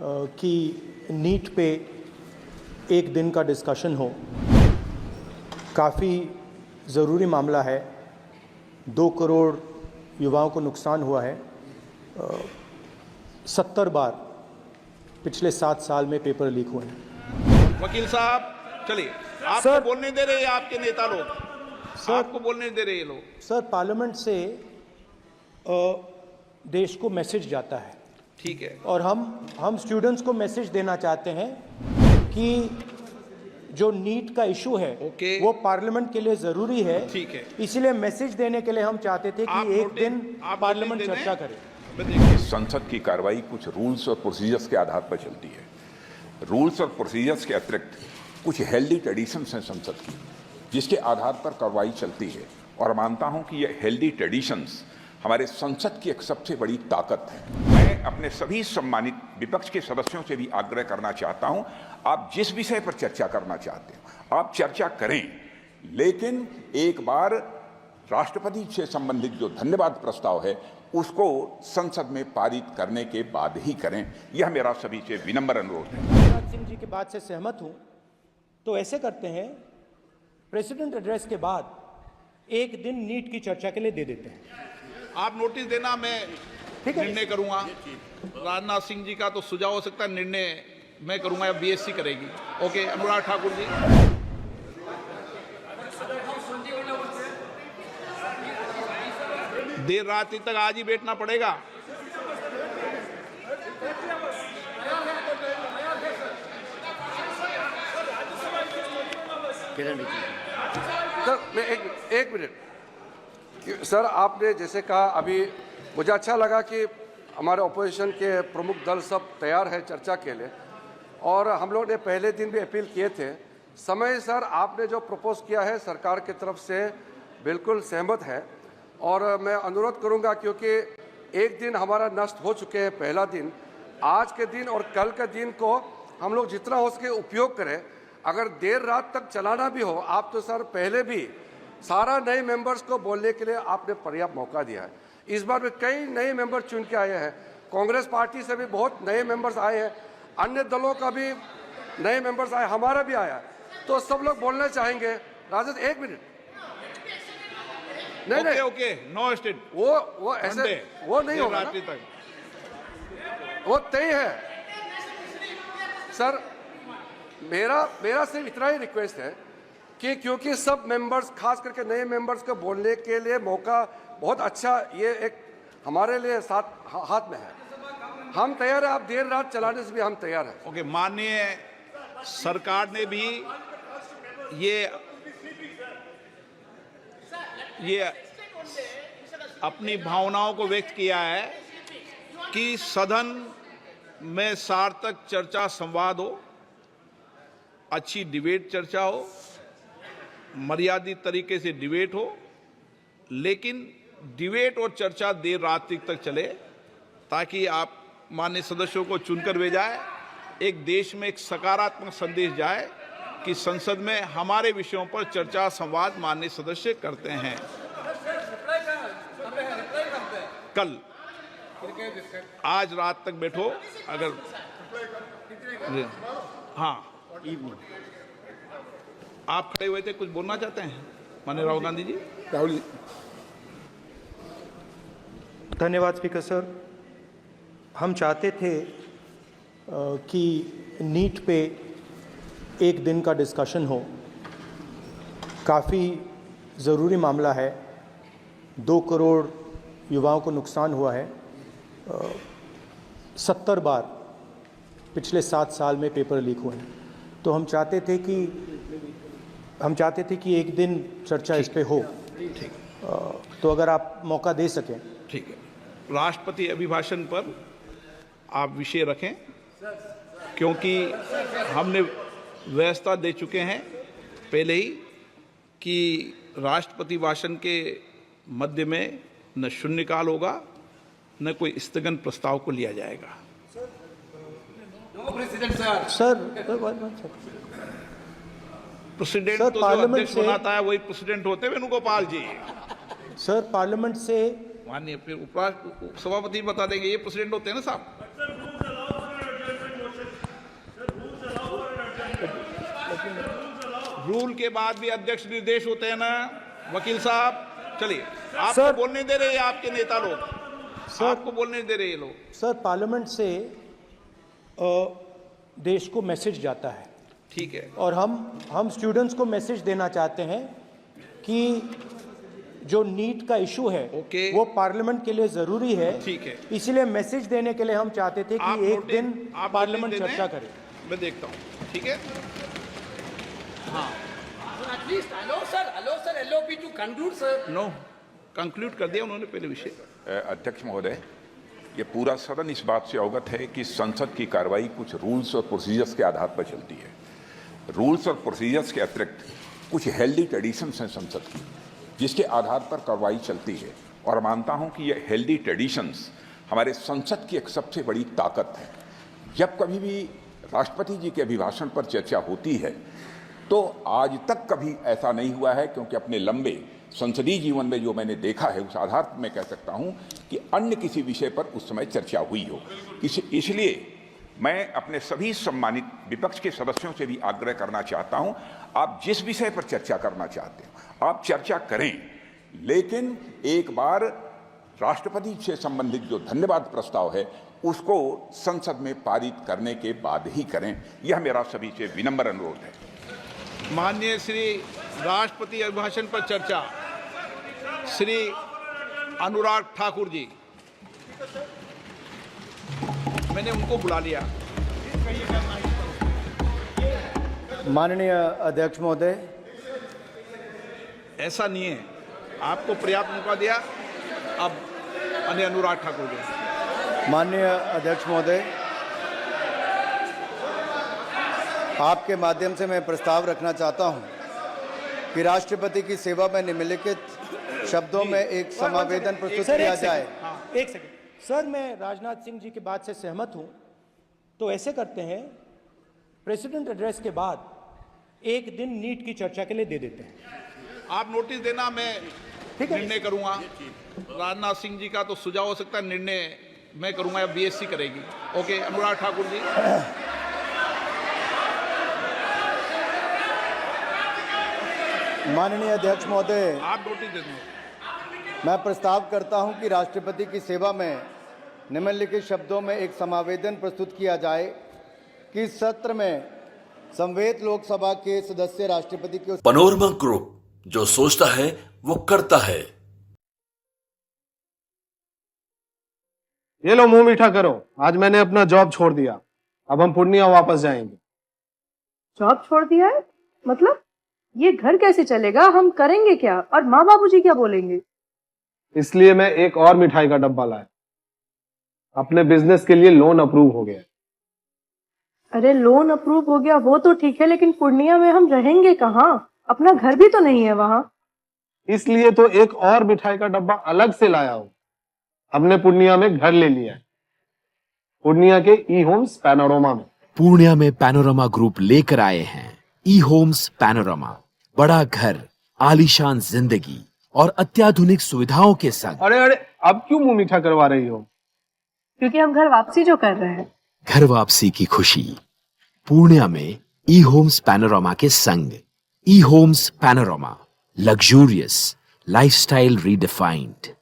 कि नीट पे एक दिन का डिस्कशन हो। काफ़ी ज़रूरी मामला है। 2 करोड़ युवाओं को नुकसान हुआ है। 70 बार पिछले 7 साल में पेपर लीक हुए हैं। वकील साहब चलिए, आपको बोलने दे रहे हैं आपके नेता लोग, आपको बोलने दे रहे हैं लोग। सर, पार्लियामेंट से देश को मैसेज जाता है, ठीक है, और हम स्टूडेंट्स को मैसेज देना चाहते हैं कि जो नीट का इशू है वो पार्लियामेंट के लिए जरूरी है। ठीक है, इसलिए मैसेज देने के लिए हम चाहते थे कि एक दिन पार्लियामेंट चर्चा करे। संसद की कार्रवाई कुछ रूल्स और प्रोसीजर्स के आधार पर चलती है। रूल्स और प्रोसीजर्स के अतिरिक्त कुछ हेल्दी ट्रेडिशंस हैं संसद की, जिसके आधार पर कार्रवाई चलती है। और मानता हूं कि ये हेल्दी ट्रेडिशंस हमारे संसद की एक सबसे बड़ी ताकत है। मैं अपने सभी सम्मानित विपक्ष के सदस्यों से भी आग्रह करना चाहता हूं, आप जिस विषय पर चर्चा करना चाहते हो आप चर्चा करें, लेकिन एक बार राष्ट्रपति से संबंधित जो धन्यवाद प्रस्ताव है उसको संसद में पारित करने के बाद ही करें। यह मेरा सभी से विनम्र अनुरोध है। राजनाथ सिंह जी की बात से सहमत हूं। तो ऐसे करते हैं, प्रेसिडेंट एड्रेस के बाद एक दिन नीट की चर्चा के लिए दे देते हैं। आप नोटिस देना, मैं निर्णय करूंगा। राजनाथ सिंह जी का तो सुझाव हो सकता है, निर्णय मैं करूंगा या बीएससी करेगी। ओके, अनुराग ठाकुर जी। देर रात तक आज ही बैठना पड़ेगा। सर, मैं एक मिनट सर, आपने जैसे कहा, अभी मुझे अच्छा लगा कि हमारे ऑपोजिशन के प्रमुख दल सब तैयार है चर्चा के लिए, और हम लोग ने पहले दिन भी अपील किए थे। समय सर, आपने जो प्रपोज किया है सरकार की तरफ से बिल्कुल सहमत है, और मैं अनुरोध करूंगा, क्योंकि एक दिन हमारा नष्ट हो चुके हैं, पहला दिन। आज के दिन और कल के दिन को हम लोग जितना हो सके उपयोग करें। अगर देर रात तक चलाना भी हो, आप तो सर पहले भी सारा नए मेंबर्स को बोलने के लिए आपने पर्याप्त मौका दिया है। इस बार में कई नए मेंबर चुन के आए हैं, कांग्रेस पार्टी से भी बहुत नए मेंबर्स आए हैं, अन्य दलों का भी नए मेंबर्स आए, हमारा भी आया। तो सब लोग बोलना चाहेंगे। राजद, एक मिनट। नहीं, ओके, नो स्टेट। वो ऐसे वो नहीं होगा ना? वो तय है सर। मेरा सिर्फ इतना ही रिक्वेस्ट है कि क्योंकि सब मेंबर्स, खास करके नए मेंबर्स को बोलने के लिए मौका बहुत अच्छा, ये एक हमारे लिए साथ हाथ में है। हम तैयार हैं, आप देर रात चलाने से भी हम तैयार हैं। ओके, माननीय सरकार ने भी ये अपनी भावनाओं को व्यक्त किया है कि सदन में सार्थक चर्चा संवाद हो, अच्छी डिबेट चर्चा हो, मर्यादित तरीके से डिबेट हो, लेकिन डिबेट और चर्चा देर रात तक चले, ताकि आप माननीय सदस्यों को चुनकर भेजाए, एक देश में एक सकारात्मक संदेश जाए कि संसद में हमारे विषयों पर चर्चा संवाद माननीय सदस्य करते हैं। कल आज रात तक बैठो, अगर हाँ आप खड़े हुए थे, कुछ बोलना चाहते हैं माननीय राहुल गांधी जी? राहुल जी, धन्यवाद स्पीकर सर। हम चाहते थे कि नीट पे एक दिन का डिस्कशन हो। काफ़ी ज़रूरी मामला है। 2 करोड़ युवाओं को नुकसान हुआ है। 70 बार पिछले 7 साल में पेपर लीक हुए हैं। तो हम चाहते थे कि एक दिन चर्चा इस पे हो। तो अगर आप मौका दे सकें। ठीक है, राष्ट्रपति अभिभाषण पर आप विषय रखें, क्योंकि हमने व्यवस्था दे चुके हैं पहले ही कि राष्ट्रपति भाषण के मध्य में न शून्यकाल होगा, न कोई स्थगन प्रस्ताव को लिया जाएगा। सर, प्रेसिडेंट तो जो अध्यक्ष बनाता है वही प्रेसिडेंट होते हैं वेणुगोपाल जी। सर, पार्लियामेंट से माननीय फिर उपसभापति बता देंगे, ये प्रेसिडेंट होते हैं ना साहब। रूल के बाद भी अध्यक्ष निर्देश होते हैं ना वकील साहब। चलिए, आपको सर- बोलने दे रहे हैं आपके नेता लोग, आपको बोलने दे रहे हैं ये लोग। सर, पार्लियामेंट से देश को मैसेज जाता है ठीक है, और हम स्टूडेंट्स को मैसेज देना चाहते हैं कि जो नीट का इशू है ओके। वो पार्लियामेंट के लिए जरूरी है। ठीक है। इसलिए मैसेज देने के लिए हम चाहते थे आप कि एक नोटिस- दिन आप पार्लियामेंट नोटिस दे चर्चा दें, करे। मैं देखता हूँ। ठीक है, At least allow sir LOP to conclude, sir. No conclude कर दिया उन्होंने पहले विषय। अध्यक्ष महोदय, ये पूरा सदन इस बात से अवगत है कि संसद की कार्रवाई कुछ रूल्स और प्रोसीजर्स के आधार पर चलती है। रूल्स और प्रोसीजर्स के अतिरिक्त कुछ हेल्दी ट्रेडिशंस हैं संसद की, जिसके आधार पर कार्रवाई चलती है। और मानता हूं कि ये हेल्दी ट्रेडिशंस हमारे संसद की एक सबसे बड़ी ताकत है। जब कभी भी राष्ट्रपति जी के अभिभाषण पर चर्चा होती है तो आज तक कभी ऐसा नहीं हुआ है, क्योंकि अपने लंबे संसदीय जीवन में जो मैंने देखा है उस आधार पर मैं कह सकता हूं कि अन्य किसी विषय पर उस समय चर्चा हुई हो। इसलिए मैं अपने सभी सम्मानित विपक्ष के सदस्यों से भी आग्रह करना चाहता हूं, आप जिस विषय पर चर्चा करना चाहते हो आप चर्चा करें, लेकिन एक बार राष्ट्रपति से संबंधित जो धन्यवाद प्रस्ताव है उसको संसद में पारित करने के बाद ही करें। यह मेरा सभी से विनम्र अनुरोध है। माननीय श्री राष्ट्रपति अभिभाषण पर चर्चा, श्री अनुराग ठाकुर जी, मैंने उनको बुला लिया। माननीय अध्यक्ष महोदय, ऐसा नहीं है, आपको पर्याप्त मौका दिया। अब अनुराग ठाकुर जी। माननीय अध्यक्ष महोदय, आपके माध्यम से मैं प्रस्ताव रखना चाहता हूं कि राष्ट्रपति की सेवा में निम्नलिखित शब्दों में एक समावेदन प्रस्तुत सर, किया एक जाए। सेकंड, एक सेकंड सर, मैं राजनाथ सिंह जी की बात से सहमत हूं। तो ऐसे करते हैं, प्रेसिडेंट एड्रेस के बाद एक दिन नीट की चर्चा के लिए दे देते हैं। आप नोटिस देना, मैं ठीक है। निर्णय करूंगा। राजनाथ सिंह जी का तो सुझाव हो सकता है, निर्णय मैं करूंगा या बीएससी करेगी। ओके, अनुराग ठाकुर जी। माननीय अध्यक्ष महोदय, आप नोटिस दे दो। मैं प्रस्ताव करता हूं कि राष्ट्रपति की सेवा में निम्नलिखित शब्दों में एक समावेदन प्रस्तुत किया जाए कि इस सत्र में संवेद लोकसभा के सदस्य राष्ट्रपति के पैनोरमा ग्रुप, जो सोचता है वो करता है। ये लो, मुंह मीठा करो। आज मैंने अपना जॉब छोड़ दिया, अब हम पूर्णिया वापस जाएंगे। जॉब छोड़ दिया है? मतलब ये घर कैसे चलेगा? हम करेंगे क्या? और माँ बाबूजी क्या बोलेंगे? इसलिए मैं एक और मिठाई का डब्बा लाया। अपने बिजनेस के लिए लोन अप्रूव हो गया। अरे लोन अप्रूव हो गया वो तो ठीक है, लेकिन पूर्णिया में हम रहेंगे कहाँ? अपना घर भी तो नहीं है वहाँ। इसलिए तो एक और मिठाई का डब्बा अलग से लाया हूं। हमने पूर्णिया में घर ले लिया है, पूर्णिया के ई होम्स पैनोरमा में। पूर्णिया में पैनोरमा ग्रुप लेकर आए हैं ई होम्स पैनोरमा। बड़ा घर, आलीशान जिंदगी और अत्याधुनिक सुविधाओं के संग। अरे अरे, अब क्यों मुंह मीठा करवा रही हो? क्योंकि हम घर वापसी जो कर रहे हैं। घर वापसी की खुशी पूर्णिया में ई होम्स पैनोरमा के संग। ई homes panorama, luxurious lifestyle redefined.